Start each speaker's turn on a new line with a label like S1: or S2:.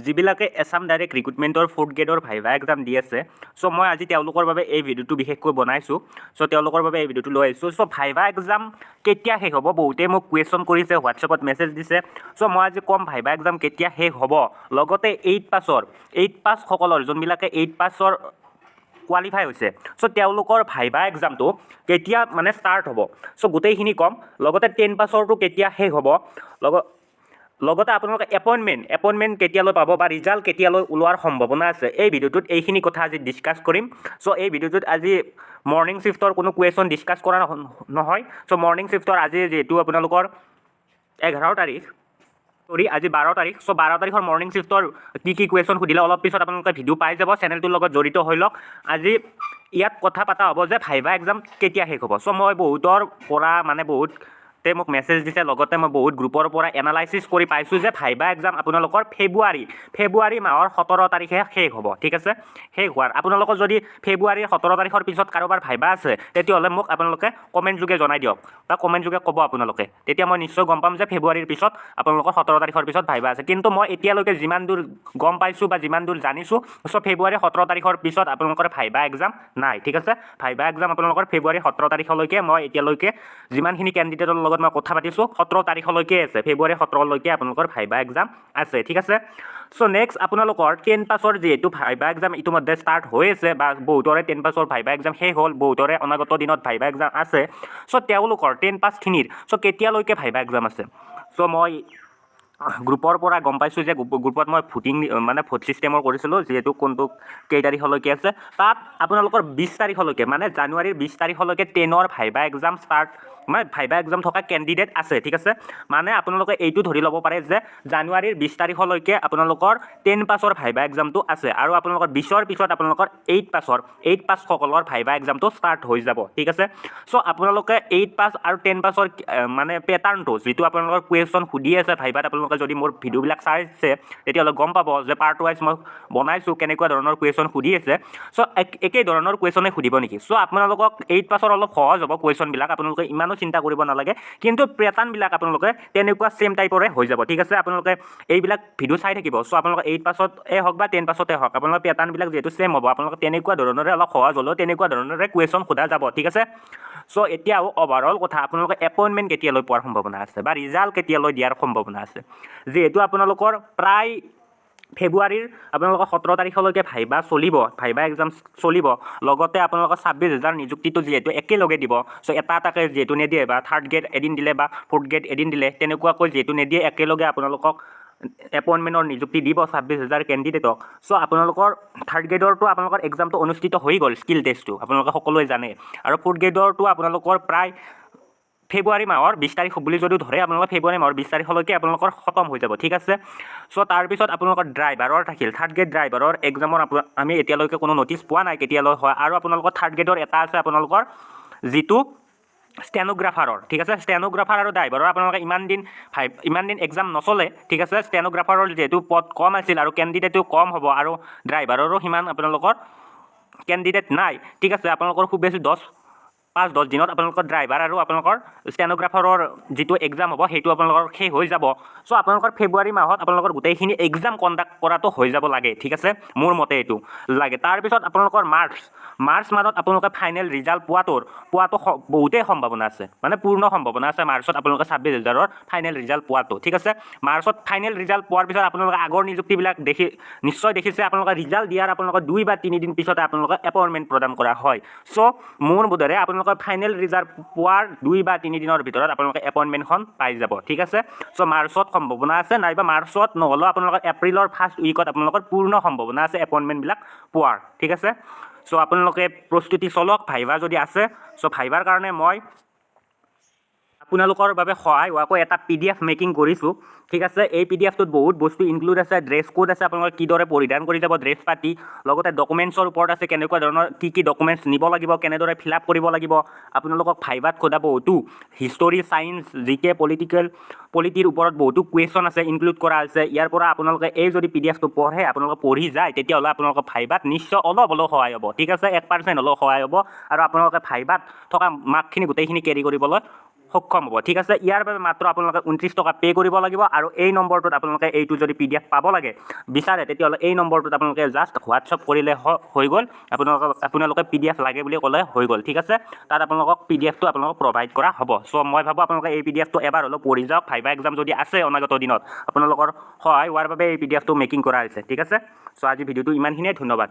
S1: যিবিলাকে এছাম ডাইৰেক্ট ৰিক্ৰুটমেণ্টৰ 4th গ্ৰেডৰ ভাইভা এক্সাম দি আছে চ' মই আজি তেওঁলোকৰ বাবে এই ভিডিঅ'টো বিশেষকৈ বনাইছোঁ চ' তেওঁলোকৰ বাবে এই ভিডিঅ'টো লৈ আহিছোঁ চ' ভাইভা এক্সাম কেতিয়া শেষ হ'ব বহুতেই মোক কুৱেশ্যন কৰিছে হোৱাটছএপত মেছেজ দিছে চ' মই আজি ক'ম ভাইভা এক্সাম কেতিয়া শেষ হ'ব লগতে 8 পাছসকলৰ যোনবিলাকে 8 পাছৰ কোৱালিফাই হৈছে চ' তেওঁলোকৰ ভাইভা এক্সামটো কেতিয়া মানে ষ্টাৰ্ট হ'ব চ' গোটেইখিনি ক'ম লগতে 10 পাছৰটো কেতিয়া শেষ হ'ব লগতে আপোনালোকে এপইণ্টমেণ্ট কেতিয়ালৈ পাব বা ৰিজাল্ট কেতিয়ালৈ ওলোৱাৰ সম্ভাৱনা আছে এই ভিডিঅ'টোত এইখিনি কথা আজি ডিছকাছ কৰিম চ' এই ভিডিঅ'টোত আজি মৰ্ণিং শ্বিফ্টৰ কোনো কুৱেশ্যন ডিছকাছ কৰা নহয় চ' মৰ্ণিং শ্বিফ্টৰ আজি যিহেতু আপোনালোকৰ 11 তাৰিখ আজি 12 তাৰিখ চ' 12 তাৰিখৰ মৰ্ণিং শ্বিফ্টৰ কি কুৱেশ্যন সুধিলে অলপ পিছত আপোনালোকে ভিডিঅ' পাই যাব চেনেলটোৰ লগত জড়িত হৈ লওক আজি ইয়াত কথা পতা হ'ব যে ভাইভা এক্সাম কেতিয়া শেষ হ'ব চ' মই বহুতৰ পৰা বহুতে মোক মেছেজ দিছে লগতে মই বহুত গ্ৰুপৰ পৰা এনালাইচিছ কৰি পাইছোঁ যে ভাইভা এক্সাম আপোনালোকৰ ফেব্ৰুৱাৰী মাহৰ 17 তাৰিখে শেষ হ'ব ঠিক আছে শেষ হোৱাৰ আপোনালোকৰ যদি ফেব্ৰুৱাৰীৰ 17 তাৰিখৰ পিছত কাৰোবাৰ ভাইভা আছে তেতিয়াহ'লে মোক আপোনালোকে কমেণ্ট যোগে জনাই দিয়ক বা কমেণ্ট যোগে ক'ব আপোনালোকে তেতিয়া মই নিশ্চয় গম পাম যে ফেব্ৰুৱাৰীৰ পিছত আপোনালোকৰ 17 তাৰিখৰ পিছত ভাইভা আছে কিন্তু মই এতিয়ালৈকে যিমান দূৰ গম পাইছোঁ বা যিমান দূৰ জানিছোঁ চ' ফেব্ৰুৱাৰী 17 তাৰিখৰ পিছত আপোনালোকৰ ভাইভা এক্সাম নাই ঠিক আছে ভাইভা এক্সাম আপোনালোকৰ ফেব্ৰুৱাৰী 17 তাৰিখলৈকে মই এতিয়ালৈকে যিমানখিনি কেণ্ডিডেটৰ লগত মই কথা পাতিছোঁ 17 তাৰিখলৈকে আছে ফেব্ৰুৱাৰী 17লৈকে আপোনালোকৰ ভাইভা এক্সাম আছে ঠিক আছে চ' নেক্সট আপোনালোকৰ 10 পাছৰ যিহেতু ভাইভা এক্সাম ইতিমধ্যে ষ্টাৰ্ট হৈ আছে বা বহুতৰে 10 পাছৰ ভাইভা এক্সাম শেষ হ'ল বহুতৰে অনাগত দিনত ভাইভা এক্সাম আছে চ' তেওঁলোকৰ 10 পাছখিনিৰ চ' কেতিয়ালৈকে ভাইভা এক্সাম আছে চ' মই গ্ৰুপৰ পৰা গম পাইছোঁ যে গ্ৰুপত মই ভোট ছিষ্টেমৰ কৰিছিলোঁ যিহেতু কোনটো কেই তাৰিখলৈকে আছে তাত আপোনালোকৰ 20 তাৰিখলৈকে জানুৱাৰীৰ 20 তাৰিখলৈকে 10ৰ ভাইভা এক্সাম ভাইভা এক্সাম থকা কেণ্ডিডেট আছে ঠিক আছে আপোনালোকে এইটো ধৰি ল'ব পাৰে যে জানুৱাৰীৰ 20 তাৰিখলৈকে আপোনালোকৰ 10 পাছৰ ভাইভা এক্সামটো আছে আৰু আপোনালোকৰ 20ৰ পিছত আপোনালোকৰ 8 পাছসকলৰ ভাইভা এক্সামটো ষ্টাৰ্ট হৈ যাব ঠিক আছে চ' আপোনালোকে 8 পাছ আৰু 10 পাছৰ পেটাৰ্ণটো যিটো আপোনালোকৰ কুৱেশ্যন সুধি আছে ভাইভাত আপোনালোকে যদি মোৰ ভিডিঅ'বিলাক চাইছে তেতিয়াহ'লে গম পাব যে পাৰ্ট ৱাইজ মই বনাইছোঁ কেনেকুৱা ধৰণৰ কুৱেশ্যন সুধি আছে চ' একেই ধৰণৰ কুৱেশ্যনে সুধিব নেকি চ' আপোনালোকক 8 পাছৰ অলপ সহজ হ'ব কুৱেশ্যনবিলাক আপোনালোকে ইমানো চিন্তা কৰিব নালাগে কিন্তু পেটাৰ্ণবিলাক আপোনালোকে তেনেকুৱা ছেম টাইপৰে হৈ যাব ঠিক আছে আপোনালোকে এইবিলাক ভিডিঅ' চাই থাকিব চ' আপোনালোকে 8 পাছতে হওক বা 10 পাছতে হওক আপোনালোকৰ পেটাৰ্ণবিলাক যিহেতু ছেম হ'ব আপোনালোকে তেনেকুৱা ধৰণৰে অলপ সহজ হ'লেও তেনেকুৱা ধৰণৰে কুৱেশ্যন সোধা যাব ঠিক আছে চ' এতিয়া অভাৰঅল কথা আপোনালোকে এপইণ্টমেণ্ট কেতিয়ালৈ পোৱাৰ সম্ভাৱনা আছে বা ৰিজাল্ট কেতিয়ালৈ দিয়াৰ সম্ভাৱনা আছে যিহেতু আপোনালোকৰ প্ৰায় ফেব্ৰুৱাৰীৰ আপোনালোকৰ 17 তাৰিখলৈকে ভাইভা এক্সাম চলিব লগতে আপোনালোকৰ 26,000 নিযুক্তিটো যিহেতু একেলগে দিব চ' এটাকে যিহেতু নিদিয়ে বা 3rd গ্ৰেড এদিন দিলে বা 4th গ্ৰেড এদিন দিলে তেনেকুৱাকৈ যিহেতু নিদিয়ে একেলগে আপোনালোকক এপইণ্টমেণ্টৰ নিযুক্তি দিব 26,000 কেণ্ডিডেটক চ' আপোনালোকৰ 3rd গ্ৰেডৰটো আপোনালোকৰ এক্সামটো অনুষ্ঠিত হৈ গ'ল স্কিল টেষ্টটো আপোনালোকে সকলোৱে জানে আৰু 4th গ্ৰেডৰটো আপোনালোকৰ প্ৰায় ফেব্ৰুৱাৰী মাহৰ 20 তাৰিখ বুলি যদিও ধৰে আপোনালোকৰ ফেব্ৰুৱাৰী মাহৰ 20 তাৰিখলৈকে আপোনালোকৰ খতম হৈ যাব ঠিক আছে চ' তাৰপিছত আপোনালোকৰ ড্ৰাইভাৰৰ থাকিল 3rd গ্ৰেড ড্ৰাইভাৰৰ এক্সামৰ আমি এতিয়ালৈকে কোনো ন'টিছ পোৱা নাই কেতিয়ালৈ হয় আৰু আপোনালোকৰ 3rd গ্ৰেডৰ এটা আছে আপোনালোকৰ যিটো ষ্টেনোগ্ৰাফাৰৰ ঠিক আছে ষ্টেনোগ্ৰাফাৰ আৰু ড্ৰাইভাৰৰ আপোনালোকে ইমান দিন এক্সাম নচলে ঠিক আছে ষ্টেনোগ্ৰাফাৰৰ যিহেতু পদ কম আছিল আৰু কেণ্ডিডেটো কম হ'ব আৰু ড্ৰাইভাৰৰো সিমান আপোনালোকৰ কেণ্ডিডেট নাই ঠিক আছে আপোনালোকৰ খুব বেছি 5-10 দিনত আপোনালোকৰ ড্ৰাইভাৰ আৰু আপোনালোকৰ ষ্টেনোগ্ৰাফাৰৰ যিটো এক্সাম হ'ব সেইটো আপোনালোকৰ শেষ হৈ যাব চ' আপোনালোকৰ ফেব্ৰুৱাৰী মাহত আপোনালোকৰ গোটেইখিনি এক্সাম কণ্ডাক্ট কৰাটো হৈ যাব লাগে ঠিক আছে মোৰ মতে এইটো লাগে তাৰপিছত আপোনালোকৰ মাৰ্চ মাহত আপোনালোকে ফাইনেল ৰিজাল্ট পোৱাটো বহুতেই সম্ভাৱনা আছে পূৰ্ণ সম্ভাৱনা আছে মাৰ্চত আপোনালোকে 26,000ৰ ফাইনেল ৰিজাল্ট পোৱাটো ঠিক আছে মাৰ্চত ফাইনেল ৰিজাল্ট পোৱাৰ পিছত আপোনালোকে আগৰ নিযুক্তিবিলাক নিশ্চয় দেখিছে আপোনালোকে ৰিজাল্ট দিয়াৰ আপোনালোকৰ 2 বা 3 দিন পিছতে আপোনালোকে এপইণ্টমেণ্ট প্ৰদান কৰা হয় চ' মোৰ বোধেৰে আপোনালোকৰ ফাইনেল ৰিজাল্ট পোৱাৰ 2 বা 3 দিনৰ ভিতৰত আপোনালোকে এপইণ্টমেণ্টখন পাই যাব ঠিক আছে চ' মাৰ্চত সম্ভাৱনা আছে নাইবা মাৰ্চত নহ'লেও আপোনালোকৰ এপ্ৰিলৰ ফাৰ্ষ্ট উইকত আপোনালোকৰ পূৰ্ণ সম্ভাৱনা আছে এপইণ্টমেণ্টবিলাক পোৱাৰ ঠিক আছে চ' আপোনালোকে প্ৰস্তুতি চলক ভাইভা যদি আছে চ' ভাইভাৰ কাৰণে মই আপোনালোকৰ বাবে সহায় হোৱাকৈ এটা PDF মেকিং কৰিছোঁ ঠিক আছে এই PDFটোত বহুত বস্তু ইনক্লুড আছে ড্ৰেছ কোড আছে আপোনালোকে কিদৰে পৰিধান কৰি যাব ড্ৰেছ পাতি লগতে ডকুমেণ্টছৰ ওপৰত আছে কেনেকুৱা ধৰণৰ কি ডকুমেণ্টছ নিব লাগিব কেনেদৰে ফিল আপ কৰিব লাগিব আপোনালোকক ভাইভাত সোধা বহুতো হিষ্টৰী ছায়েন্স জিকে পলিটিৰ ওপৰত বহুতো কুৱেশ্যন আছে ইনক্লুড কৰা আছে ইয়াৰ পৰা আপোনালোকে এই যদি PDFটো পঢ়ে আপোনালোকে পঢ়ি যায় তেতিয়াহ'লে আপোনালোকৰ ভাইভাত নিশ্চয় অলপ হ'লেও সহায় হ'ব ঠিক আছে 1% হ'লেও সহায় হ'ব আৰু আপোনালোকে ভাইভাত থকা মাৰ্কখিনি গোটেইখিনি কেৰি কৰিবলৈ সক্ষম হ'ব ঠিক আছে ইয়াৰ বাবে মাত্ৰ আপোনালোকে 29 টকা পে' কৰিব লাগিব আৰু এই নম্বৰটোত আপোনালোকে এইটো যদি PDF পাব লাগে বিচাৰে তেতিয়াহ'লে এই নম্বৰটোত আপোনালোকে জাষ্ট হোৱাটছআপ কৰিলে হৈ গ'ল আপোনালোকে PDF লাগে বুলি ক'লে হৈ গ'ল ঠিক আছে তাত আপোনালোকক PDFটো আপোনালোকক প্ৰভাইড কৰা হ'ব চ' মই ভাবোঁ আপোনালোকে এই PDFটো এবাৰ হ'লেও পঢ়ি যাওক ভাইভা এক্সাম যদি আছে অনাগত দিনত আপোনালোকৰ সহায় হোৱাৰ বাবে এই PDFটো মেকিং কৰা হৈছে ঠিক আছে চ' আজি ভিডিঅ'টো ইমানখিনিয়ে ধন্যবাদ